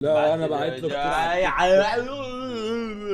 لا انا بعت له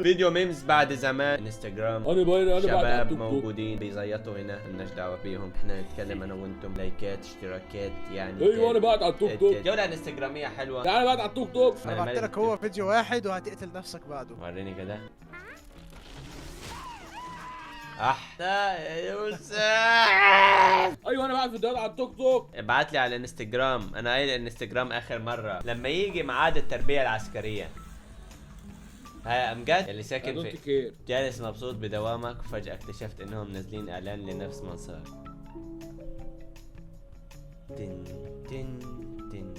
فيديو ميمز بعد زمان انستغرام. انا بعت على شباب التوك توك. موجودين بيزيطوا هنا، مالناش دعوه بيهم، احنا نتكلم انا وانتم. لايكات، اشتراكات، يعني ايوه انا بعت على التوك توك. جوله انستغراميه حلوه. لا انا بعت على التوك توك. انا بعت لك هو فيديو واحد وهتقتل نفسك بعده. وريني كده. احتى يا يوسف. ايوه انا بعت فيديوهات على التوك توك. ابعت لي على الانستغرام، انا قايل الانستغرام اخر مره لما يجي ميعاد التربيه العسكريه. ها امجد اللي ساكن في جالس مبسوط بدوامك، وفجأة اكتشفت انهم منزلين اعلان لنفس منصبك. تن تن تن.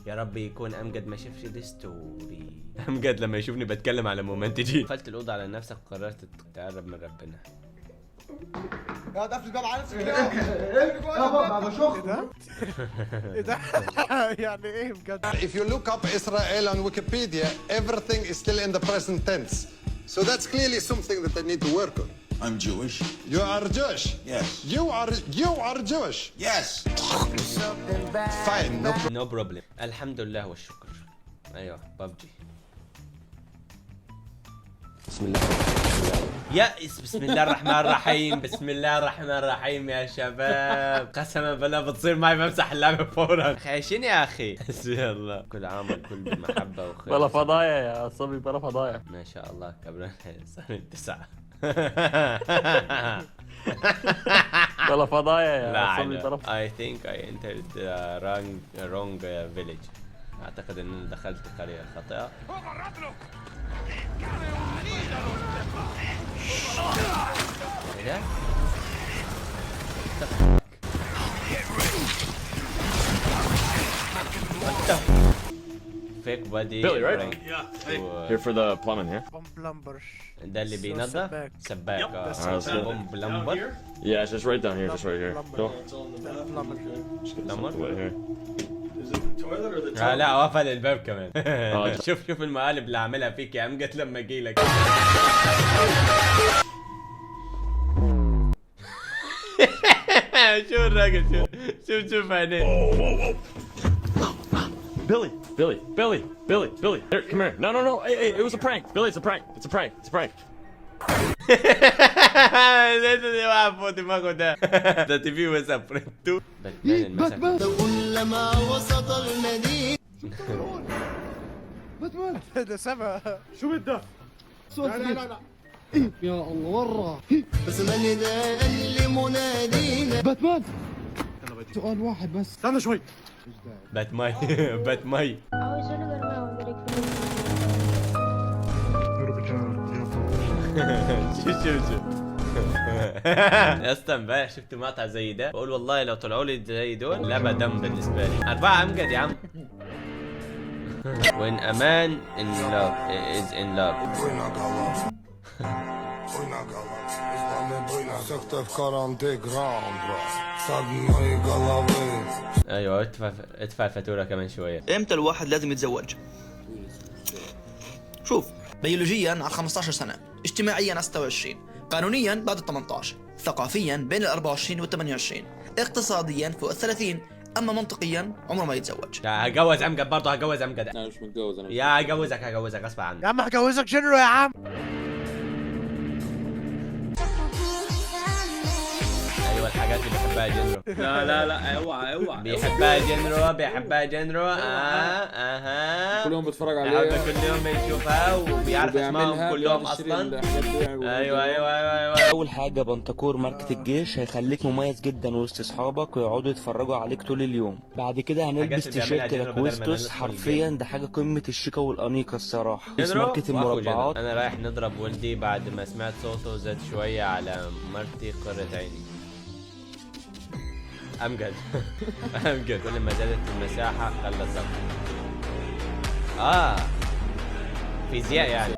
يا رب يكون امجد ما شافش الستوري. امجد لما يشوفني بتكلم على مومنتجي. قفلت الاوضه على نفسك وقررت تقرب من ربنا. يا قفل الباب على نفسك كده. بابا بشوف ايه ده؟ يعني ايه بجد؟ If you look up Israel on Wikipedia, everything is still in the present tense. So that's clearly something that I need to work on. I'm Jewish. You are Jewish? Yes. You are Jewish? Yes. Fine. No problem. الحمد لله والشكر. ايوه ببجي. بسم الله. بسم الله الرحمن الرحيم. بسم الله الرحمن الرحيم يا شباب. قسما بالله بتصير معي بمسح اللعبة فورا. خايشين يا اخي. حسبي الله. كل عام والكل بمحبة وخير. بلا فضايا يا صبي، بلا فضايا. ما شاء الله قبل صار 9. بلا فضايا يا صبي، لا بلا I think I entered the wrong village. اعتقد اني دخلت قرية خاطئة. ايه ده؟ فيك بادي. Billy, right? Yeah. Here for the plumbing here. بلمبر. ده اللي بينظف سباك. بوم بلمبر. Yeah, it's just right down here, just right here. Go. بلمبر. Right here. لا قفل الباب كمان. شوف المقالب اللي عاملها فيك يا امجد لما اجي لك. شوف الراجل، شوف عينيه. Billy. Here, come here. No. Hey, it was a prank. Billy, it's a prank. It's a prank. ليه واقف فوق دماغه ده؟ ده تي في وساب فريتو. باتمان. كلما وسط المدينة. باتمان ده سما. شو بدك؟ لا يا الله ورا. اسم نداء لمنادينا. باتمان سؤال واحد بس. استنى شوي. باتماي. عاوز انا برنامج شوف. يا اسطى امبارح شفت مقطع زي ده، بقول والله لو طلعوا لي زي دول لعبة دم بالنسبة لي. 4 امجد يا عم. When a man in love is in love. ايوه ادفع الفاتورة كمان شوية. امتى الواحد لازم يتزوج؟ شوف، بيولوجيا على 15 سنة، اجتماعيا على 26، قانونيا بعد ال 18، ثقافيا بين ال 24 وال 28، اقتصاديا فوق ال 30، اما منطقيا عمره ما يتزوج. هجوز امجد برضه، هجوز امجد. انا مش متجوز انا. يا هجوزك غصب عنك. يا عم هجوزك جنرو يا عم. ايوه الحاجات اللي بيحبها جنرو. لا اوعى. بيحبها جنرو. اها كل يوم بتفرج عليها. كل يوم بيشوفها وبيعرف اسمهم كلهم اصلا. ايوه. اول حاجه بنتكور ماركه الجيش هيخليك مميز جدا وسط اصحابك ويقعدوا يتفرجوا عليك طول اليوم. بعد كده هنلبس تيشيرت لاكويستوس، حرفيا ده حاجه قمه الشيكه والانيقه الصراحه. بس ماركه المربعات. انا رايح نضرب ولدي بعد ما سمعت صوته زاد شويه على مرتي قرة عيني. امجد. كل ما زادت المساحه قل الضغط. فيزياء يعني.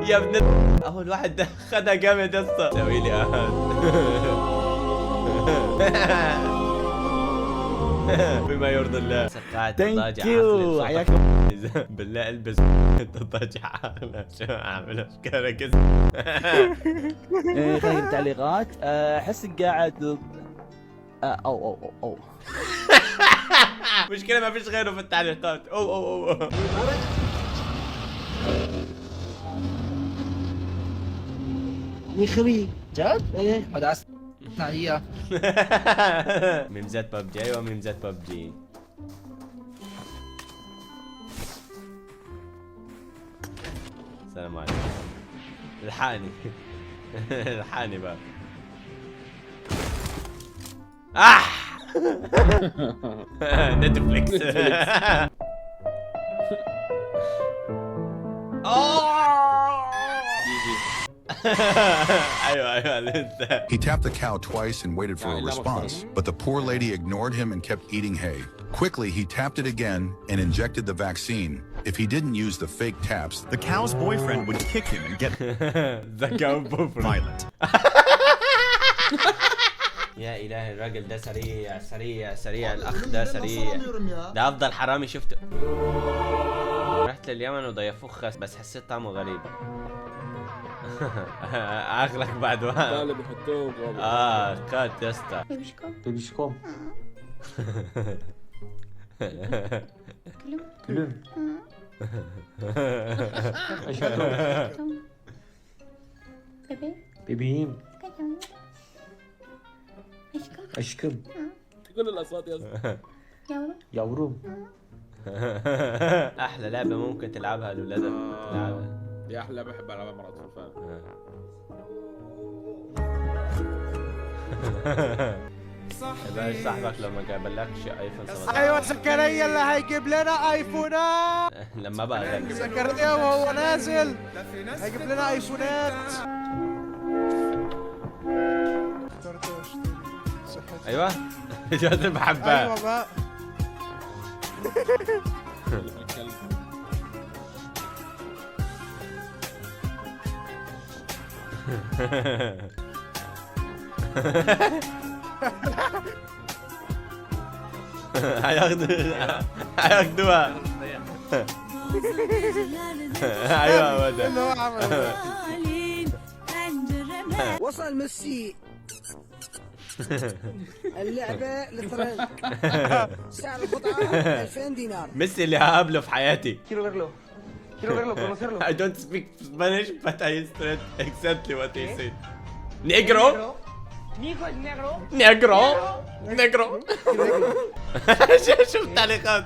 يا ابن اول واحد ده خدها جامد يا اسطى. سوي لي بما يرضي الله. سقعت الضاجع. بالله البس الضاجع. شو اعمل افكار كذا. تعليقات. احسك قاعد أو مشكلة ما فيش غيره في التعليقات. أو يخري جد؟ ايه مدعس هي ميمزات ببجي. أيوة ميمزات ببجي. السلام عليكم. الحقني. الحقني بقى. نتفليكس. ايوه لسه. He tapped the cow twice and waited for a response, but the poor lady ignored him and kept eating hay. Quickly, he tapped it again and injected the vaccine. If he didn't use the fake taps, the cow's boyfriend would kick him and get violent. يا إلهي الراجل ده سريع. الأخ ده سريع. ده أفضل حرامي شفته. رحت لليمن وضيفوه خس بس حسيت طعمه غريب. أغلق بعد وقت. اللي بيحطوه كات يا اسطى. بيبشكوم كلهم بيبيين أشكم كل الأصوات يا اسطى. يورو. أحلى لعبة ممكن تلعبها لولادك. تلعبها. دي أحلى لعبة بحب ألعبها مع الأطفال فعلا. يبقى صاحبك لو ما جابلكش ايفون 17. ايوه زكريا اللي هيجيب لنا ايفونات. لما بقى غني زكريا وهو نازل هيجيب لنا ايفونات. ايوه جد بحبها. ايوه بقى. هياخدوها. ايوه هو ده. وصل ميسي. اللعبة للفرنك. سعر القطعة 2000 دينار. ميسي اللي هقابله في حياتي. Quiero verlo, conocerlo. I don't speak Spanish but I understand exactly what he said. Negro. شوف تعليقات.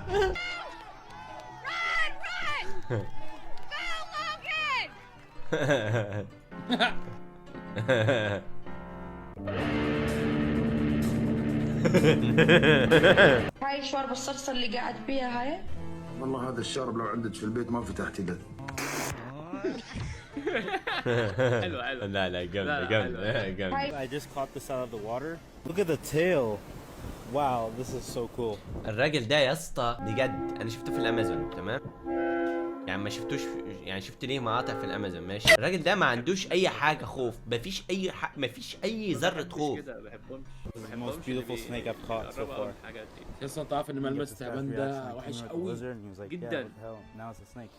هاي شوربة الصلصة اللي قاعد فيها هاي. والله هذا الشارب لو عندك في البيت ما فتحت يده. حلو لا جامد. I just caught this out of the water. Look at the tail. Wow, this is so cool. الراجل ده يا اسطى بجد انا شفته في الامازون تمام. يعني ما شفتوش يعني شفت ليه مقاطع في الامازون ماشي. الراجل ده ما عندوش اي حاجه خوف. مفيش اي ذره خوف. The most beautiful snake I've caught so far. يا اسطى تعرف ان ملمس التعبان ده وحش قوي جدا. Now it's a snake.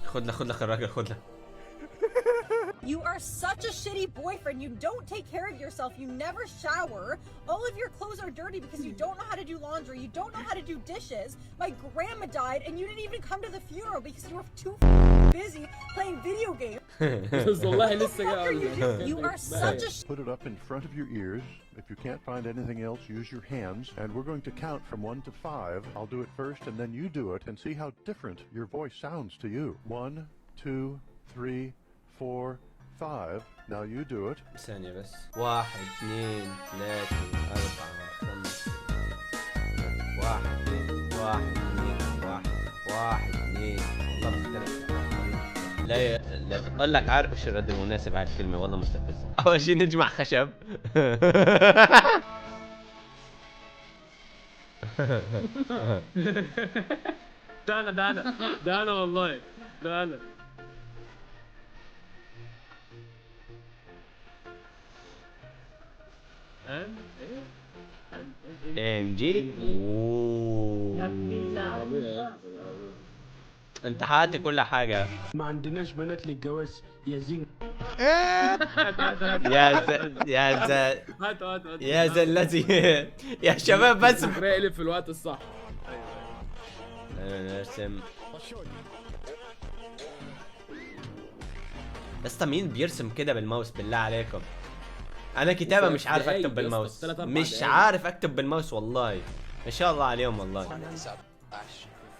خد لك الراجل خد لك. You are such a shitty boyfriend. You don't take care of yourself. You never shower. All of your clothes are dirty because you don't know how to do laundry. You don't know how to do dishes. My grandma died and you didn't even come to the funeral because you were too busy playing video games. والله لسه You are such a Put it up in front of your ears. If you can't find anything else, use your hands. And we're going to count from 1 to 5. I'll do it first and then you do it and see how different your voice sounds to you. 1, 2, 3, 4, 5. Now you do it. ثانية بس. 1 2 3 4 5 1 2 والله مختلف. لا بقول لك عارف ايش الرد المناسب على الكلمة والله مستفز. أول شيء نجمع خشب. ده أنا والله ده أنا. ام جي. انت حاتي كل حاجة. ما عندناش بنات للجواز يا زين. يا الذي يا شباب بس اقلب في الوقت الصح. نرسم. بس مين بيرسم كده بالماوس بالله عليكم؟ انا كتابة مش عارف اكتب بالماوس، مش عارف اكتب بالماوس والله. ما شاء الله عليهم والله.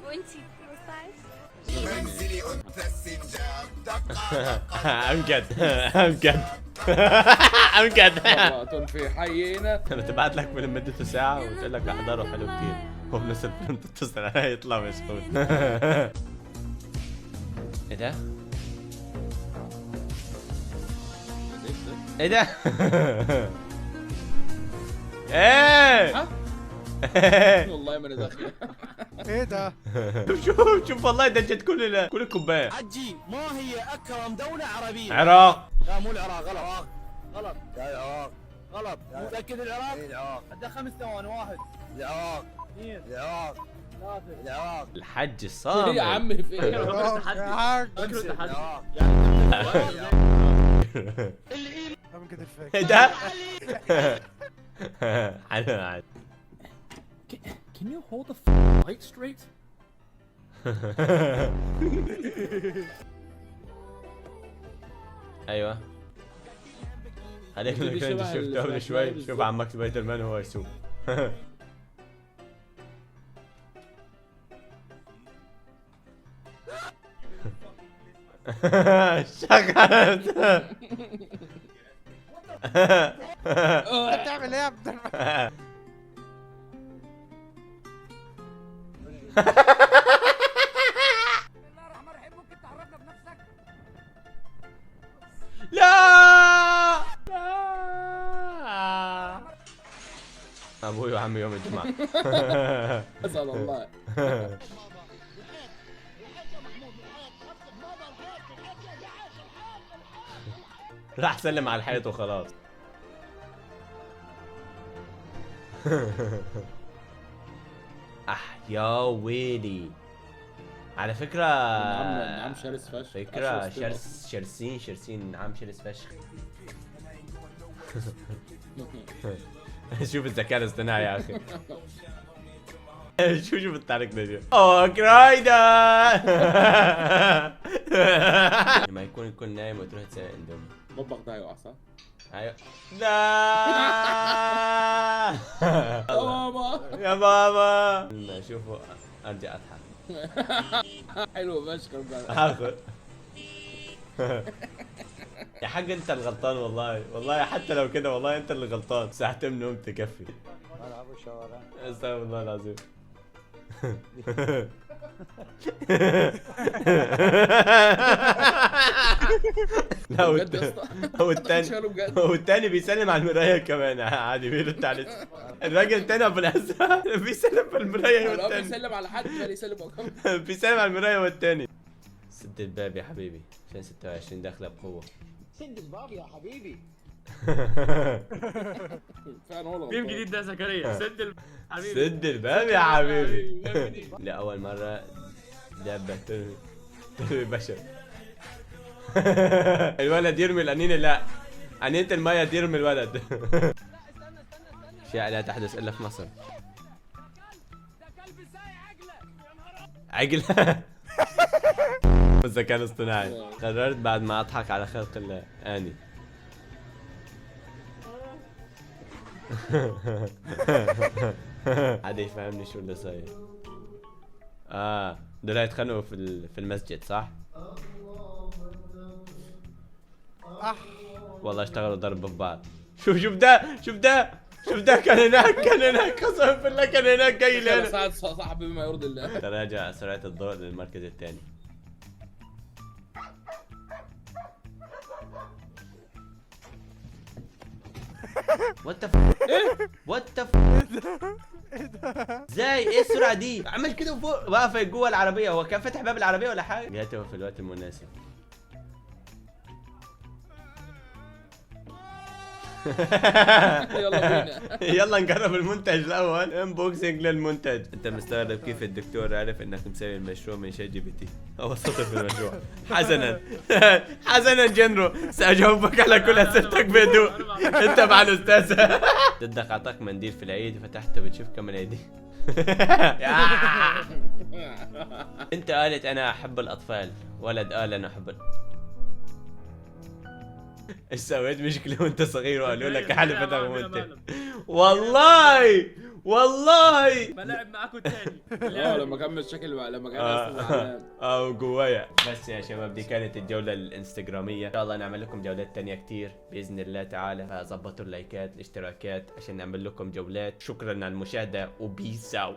وانتي امجد امجد امجد في حينا. انا تبعت لك فيلم مدته ساعة وتقول لك احضره حلو كتير، وبنفس الفيلم تتصل عليه يطلع مسحوق. ايه ده؟ ايه ده؟ ايه؟ والله ما انا داخل. ايه ده؟ شوف والله دجت كل الكوباية. عجي، ما هي اكرم دولة عربية؟ عراق. لا مو العراق، غلط غلط. لا العراق غلط. متأكد العراق؟ اي العراق. عندك 5 ثواني. 1 العراق، 2 العراق، 3 العراق. الحج الصامت. ايه يا عم في ايه؟ ايه ده؟ حلو. Can you hold the light straight? ايوه خليك انت شفته قبل شوي. شوف عمك سبايدر مان وهو يسوق. شغلت. بتعمل ايه يا عبد الرحمن؟ لا ابوي وعمي يوم الجمعة. اسأل الله. راح سلم على الحيط وخلاص. يا ويلي على فكرة نعم شرس فشخ. فكرة شرسين نعم شرس فشخ. شوف الذكاء الاصطناعي يا اخي. شوف التحرك ده. اوه كرايدا. لما يكون نايم وتروح تسوي اندومي. بطبخ ده هيقع صح؟ ايوه. لا يا بابا يا بابا. لما اشوفه ارجع اضحك. حلو فشخ. هاخد. يا حاج انت الغلطان والله حتى لو كده والله انت اللي غلطان. ساعتين نوم تكفي. العبوا الشوارع. استغفر الله العظيم. لا هو التاني بيسلم على المراية كمان عادي بيرد عليه. الراجل التاني ابو الازرق بيسلم في المراية والتاني بيسلم على حد يسلم بيسلم على المراية والتاني. سد الباب يا حبيبي عشان 26 داخلة بقوة. سد الباب يا حبيبي. ميم جديد ده زكريا. سد الباب يا حبيبي. لأول مرة دابة ترمي بشر. الولد يرمي الأنين. لا أنينة المية ترمي الولد. أشياء لا تحدث إلا في مصر. عقلة. الذكاء الاصطناعي. قررت بعد ما أضحك على خلق الله آني. حد يفهمني شو اللي صاير. دول هيتخانقوا في المسجد صح؟ والله اشتغلوا ضرب في بعض. شوف ده كان هناك قسما بالله كان هناك جاي لنا. ساعد صاحبي بما يرضي الله. تراجع سرعة الضوء للمركز الثاني. وات ازاي ايه السرعة دي؟ عمل كده فوق واقف جوه العربية. هو كان فاتح باب العربية ولا حاجة؟ جاته في الوقت المناسب. يلا بينا. يلا نقرب المنتج الاول. انبوكسنج للمنتج. انت مستغرب كيف الدكتور عرف انك مسوي المشروع من شات جي بي تي او سطر في المشروع؟ حسنا حسنا جنرو، ساجاوبك على كل اسئلتك بهدوء. انت مع الاستاذ. ضدك اعطاك منديل في العيد فتحته بتشوف كم الايدي. انت قالت انا احب الاطفال، ولد قال انا احب ايش سويت مشكلة وانت صغير وقالوا لك حلفتك وانت والله بلعب معاكم تاني. لما كان مشاكل بقى، لما كان جوايا. بس يا شباب دي كانت الجولة الانستغرامية. ان شاء الله نعمل لكم جولات تانية كتير بإذن الله تعالى. فظبطوا اللايكات الاشتراكات عشان نعمل لكم جولات. شكرا على المشاهدة وبيس اوت.